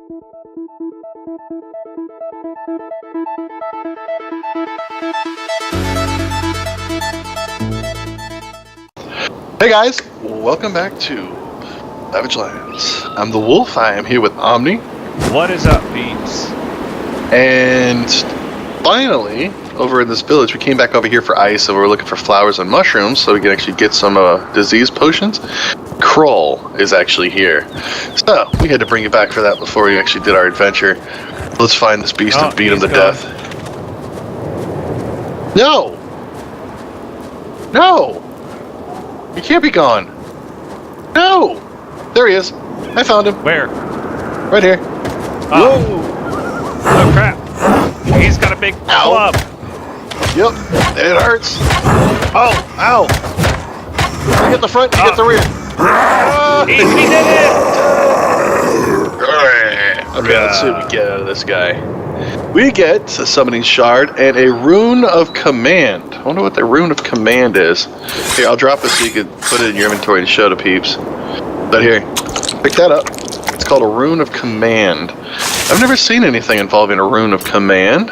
Hey guys, welcome back to Savage Lands. I'm the Wolf. I am here with Omni. What is up, peeps? And finally, over in this village, we came back over here for ice, and we were looking for flowers and mushrooms so we can actually get some disease potions. KRUUL is actually here. So, we had to bring you back for that before we actually did our adventure. Let's find this beast and beat him to death. No! No! He can't be gone. No! There he is. I found him. Where? Right here. Oh. Oh crap. He's got a big club. Yep. It hurts. Oh, ow. You get the front, you get the rear. He did it! Okay, let's see what we get out of this guy. We get a summoning shard and a rune of command. I wonder what the rune of command is. Here, I'll drop it so you can put it in your inventory and show the peeps. But here, pick that up. It's called a rune of command. I've never seen anything involving a rune of command.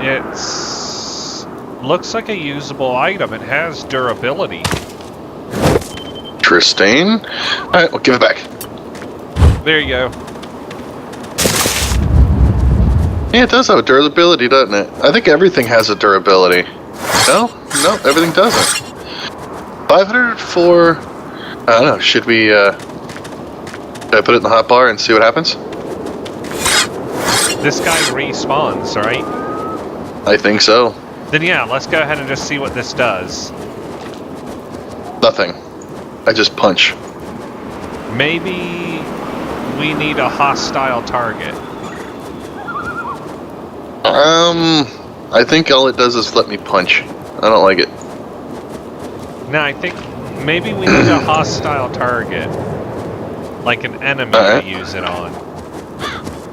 It's looks like a usable item. It has durability. Interesting. Alright, we'll give it back. There you go. Yeah, it does have a durability, doesn't it? I think everything has a durability. No, everything doesn't. 504. I don't know. Should we? Should I put it in the hotbar and see what happens? This guy respawns, right? I think so. Then yeah, let's go ahead and just see what this does. Nothing. I just punch. Maybe we need a hostile target. I think all it does is let me punch. I don't like it. No, I think maybe we need a hostile target. Like an enemy to use it on.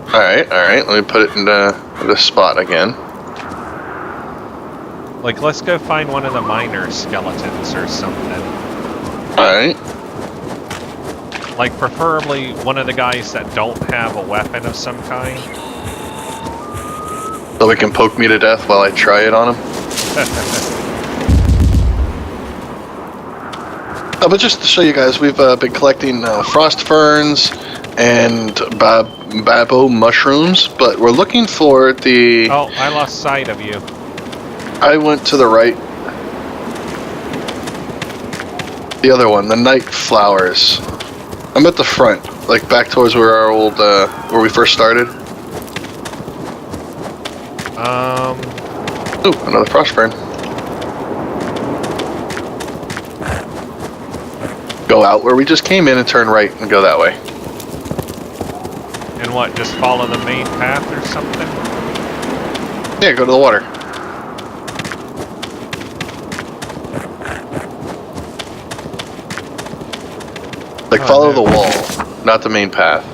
Alright. Let me put it in the spot again. Like, let's go find one of the miner skeletons or something. Alright. Like, preferably one of the guys that don't have a weapon of some kind. So he can poke me to death while I try it on him? But just to show you guys, we've been collecting frost ferns and babo mushrooms, but we're looking for the... Oh, I lost sight of you. I went to the right. The other one, the night flowers. I'm at the front, like back towards where our old, where we first started. Ooh, another frost fern. Go out where we just came in and turn right and go that way. And what, just follow the main path or something? Yeah, go to the water. Like, follow the wall, not the main path.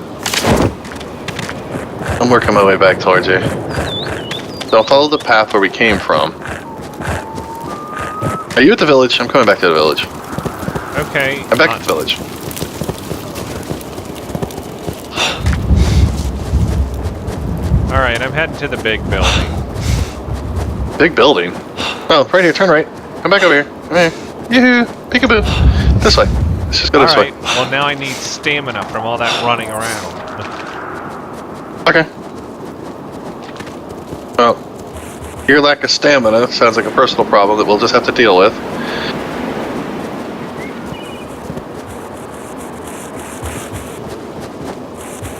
I'm working my way back towards you. Don't follow the path where we came from. Are you at the village? I'm coming back to the village. Okay. I'm back at the village. Alright, I'm heading to the big building. Big building? Oh, right here, turn right. Come back over here. Come here. Yoo-hoo! Peekaboo! This way. Let's just go this way. Well, now I need stamina from all that running around. Okay. Well, your lack of stamina sounds like a personal problem that we'll just have to deal with.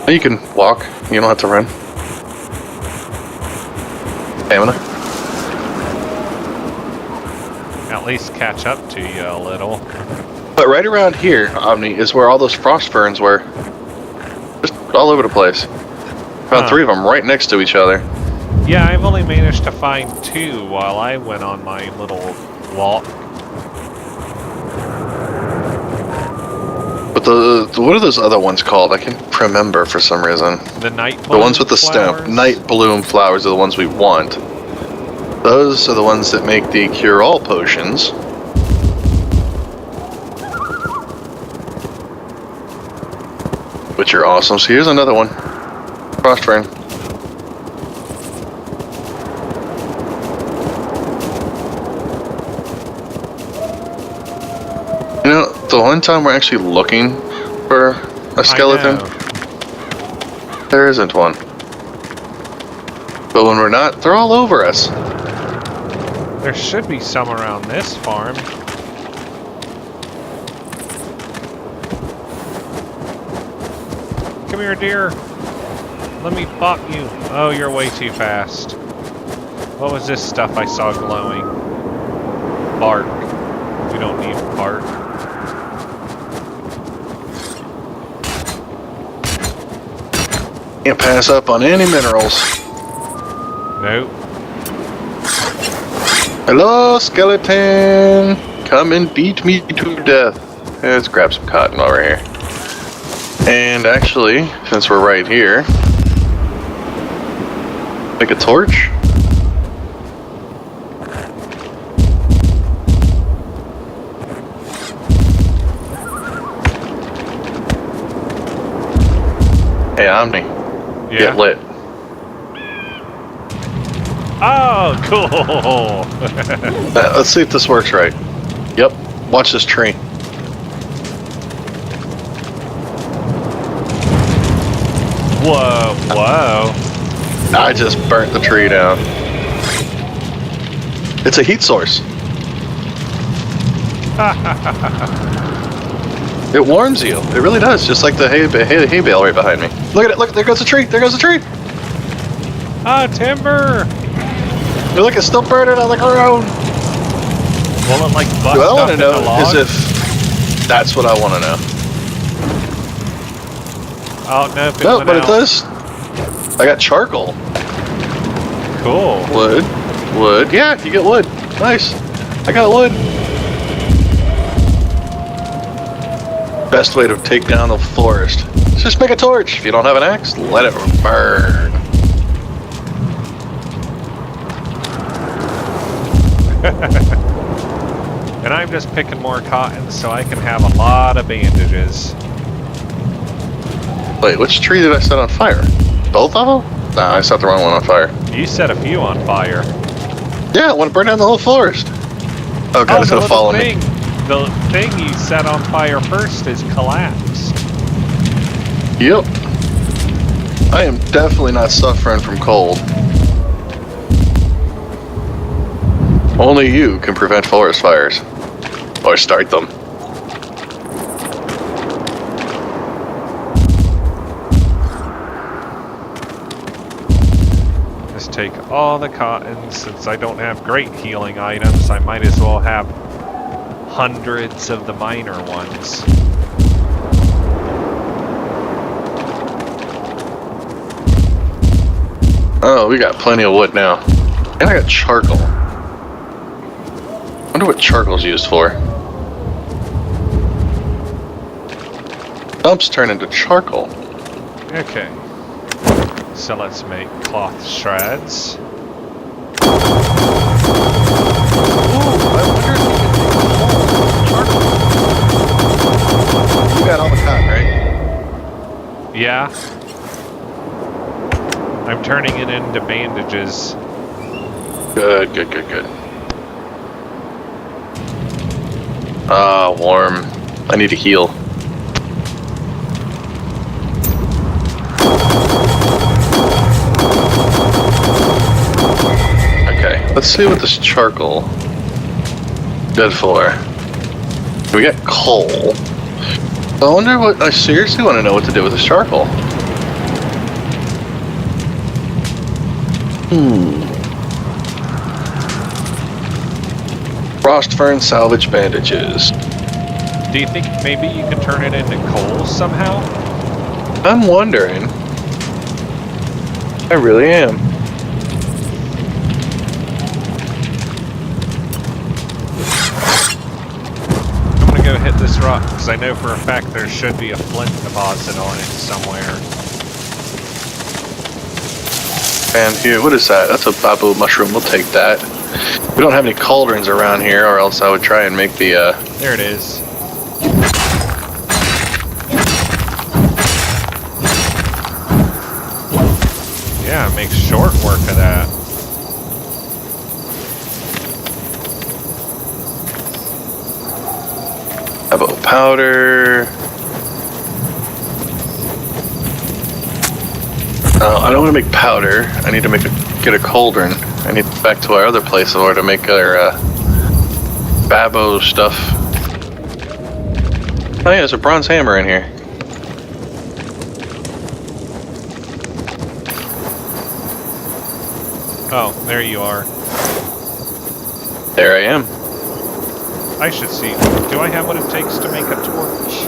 You can walk. You don't have to run. Stamina. At least catch up to you a little. But right around here, Omni, is where all those frost ferns were. Just all over the place. Found 3 of them right next to each other. Yeah, I've only managed to find 2 while I went on my little walk. But what are those other ones called? I can't remember for some reason. The night bloom The ones with the flowers? stem. Night bloom flowers are the ones we want. Those are the ones that make the KRUUL potions. but you're awesome. So here's another one. Frost fern. You know, the one time we're actually looking for a skeleton, there isn't one. But when we're not, they're all over us. There should be some around this farm. Come here, dear. Let me pop you. Oh, you're way too fast. What was this stuff I saw glowing? Bark. We don't need bark. Can't pass up on any minerals. Nope. Hello, skeleton. Come and beat me to death. Let's grab some cotton while we're here. And actually, since we're right here, make a torch. Hey, Omni. Yeah. Get lit. Oh, cool. Let's see if this works right. Yep. Watch this tree. Whoa, whoa. I just burnt the tree down. It's a heat source. It warms you. It really does. Just like the hay bale right behind me. Look at it. Look, there goes the tree. There goes the tree. Ah, timber. Hey, look, it's still burning on the ground. Will it like bust What I want up to in the know log? is if that's what I want to know. Oh, no, it No, went but out. it does. I got charcoal. Cool. Wood. Wood. Yeah, you get wood. Nice. I got wood. Best way to take down the forest. Just make a torch. If you don't have an axe, let it burn. And I'm just picking more cotton so I can have a lot of bandages. Wait, which tree did I set on fire? Both of them? Nah, I set the wrong one on fire. You set a few on fire. Yeah, I want to burn down the whole forest. Oh god, it's the gonna follow little me. The thing you set on fire first is collapsed. Yep. I am definitely not suffering from cold. Only you can prevent forest fires. Or start them. Just take all the cotton. Since I don't have great healing items, I might as well have hundreds of the minor ones. Oh, we got plenty of wood now. And I got charcoal. Wonder what charcoal's used for. Stumps turn into charcoal. Okay. So let's make cloth shreds. Ooh, I wonder if we can make charcoal. You got all the cotton, right? Yeah. I'm turning it into bandages. Good, good, good, good. Ah, warm. I need to heal. Okay, let's see what this charcoal good for. We got coal. I wonder what, I seriously want to know what to do with this charcoal. Frost fern salvage bandages. Do you think maybe you could turn it into coal somehow? I'm wondering. I really am. I'm gonna go hit this rock because I know for a fact there should be a flint deposit on it somewhere. And here, what is that? That's a babu mushroom. We'll take that. We don't have any cauldrons around here, or else I would try and make the, There it is. Yeah, it makes short work of that. About powder. I don't want to make powder. I need to get a cauldron. I need back to our other place in order to make our babo stuff. Oh yeah, there's a bronze hammer in here. Oh, there you are. There I am. I should see. Do I have what it takes to make a torch?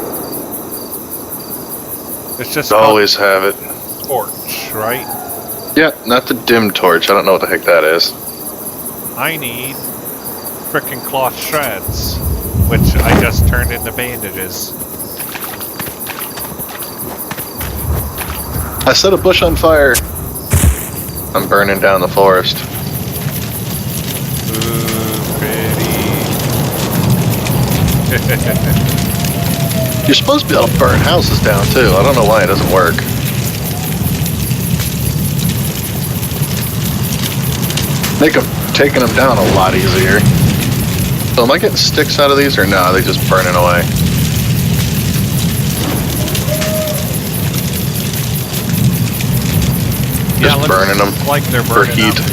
It's just Always have it. torch, right? Yeah, not the dim torch. I don't know what the heck that is. I need frickin' cloth shreds, which I just turned into bandages. I set a bush on fire. I'm burning down the forest. Ooh, pretty. You're supposed to be able to burn houses down too. I don't know why it doesn't work. Taking them down a lot easier. So am I getting sticks out of these or no? Are they just burning away? Yeah, Just burning them like they're for burning heat. up.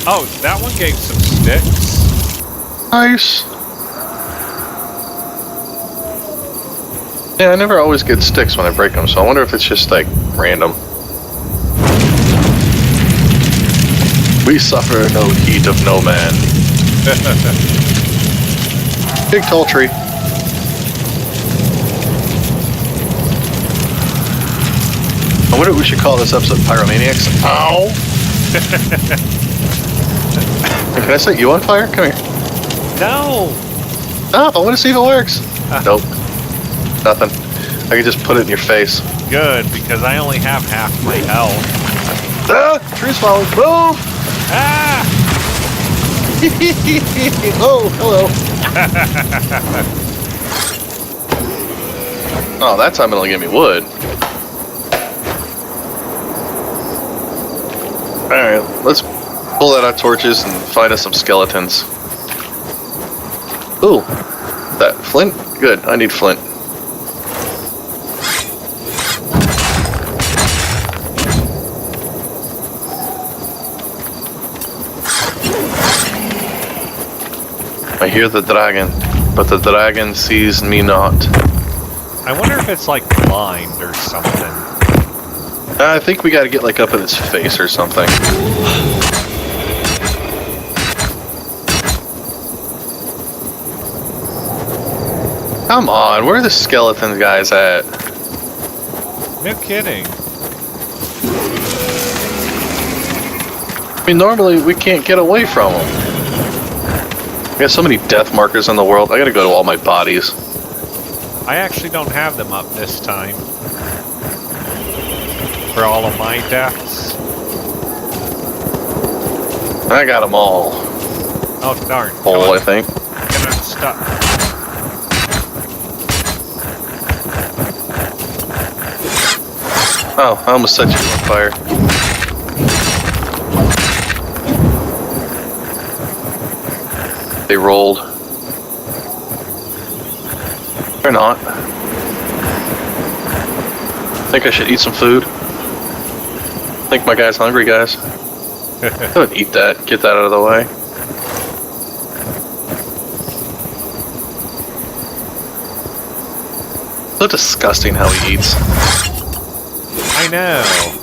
Oh, that one gave some sticks. Nice. Yeah, I never always get sticks when I break them, so I wonder if it's just like random. We suffer no heat of no man. Big tall tree. I wonder what we should call this episode Pyromaniacs. Ow! Can I set you on fire? Come here. No! Stop, I want to see if it works. Nope. Nothing. I can just put it in your face. Good, because I only have half my health. Ah! Tree's falling. Move! Ah! Oh, hello. Oh, that time it'll give me wood. Alright, let's pull out our torches and find us some skeletons. Ooh, that flint? Good, I need flint. I hear the dragon, but the dragon sees me not. I wonder if it's like blind or something. I think we gotta get like up in its face or something. Come on, where are the skeleton guys at? No kidding. I mean, normally we can't get away from them. We got so many death markers in the world. I gotta go to all my bodies. I actually don't have them up this time. For all of my deaths. I got them all. Oh, darn. Whole, I think. Can I stop? Oh, I almost set you on fire. They rolled. Or not. Think I should eat some food? Think my guy's hungry, guys. Go and eat that. Get that out of the way. So disgusting how he eats. I know.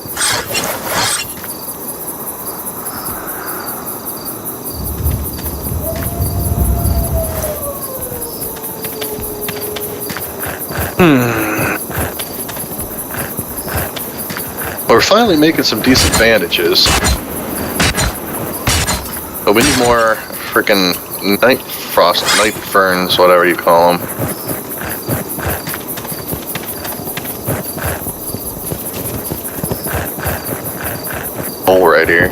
We're finally making some decent bandages. But we need more freaking night ferns, whatever you call them. Oh, right here.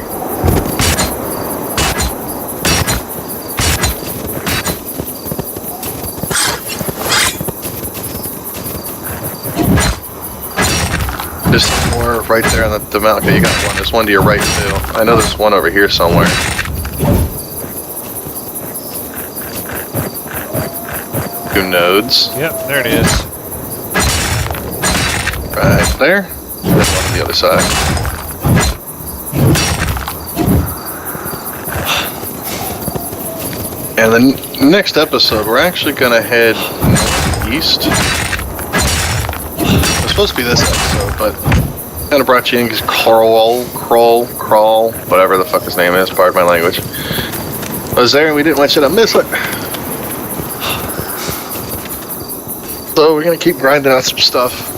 There's more right there on the mountain. Okay, you got one. There's one to your right too. I know there's one over here somewhere. Two nodes. Yep, there it is. Right there. There's one on the other side. And the next episode, we're actually going to head east. It's supposed to be this episode, but kind of brought you in because KRUUL, whatever the fuck his name is, pardon my language. I was there and we didn't want you to miss it. So we're going to keep grinding out some stuff.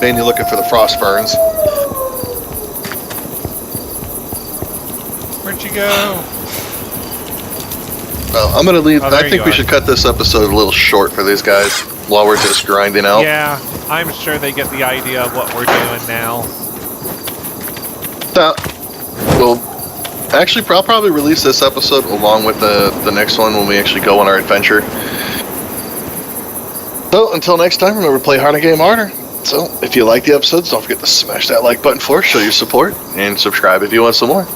And you're looking for the frost burns. Where'd you go? Well, I'm going to leave. Oh, I think we should cut this episode a little short for these guys while we're just grinding out. Yeah, I'm sure they get the idea of what we're doing now. Well, actually, I'll probably release this episode along with the next one when we actually go on our adventure. So, until next time, remember to play harder, game harder. So, if you like the episodes, don't forget to smash that like button for us, show your support, and subscribe if you want some more.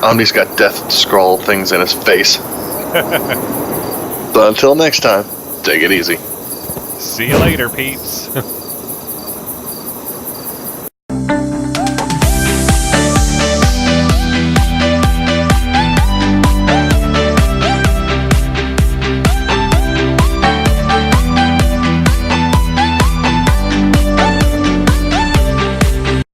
Omni's got death scroll things in his face. So, until next time, take it easy. See you later, peeps.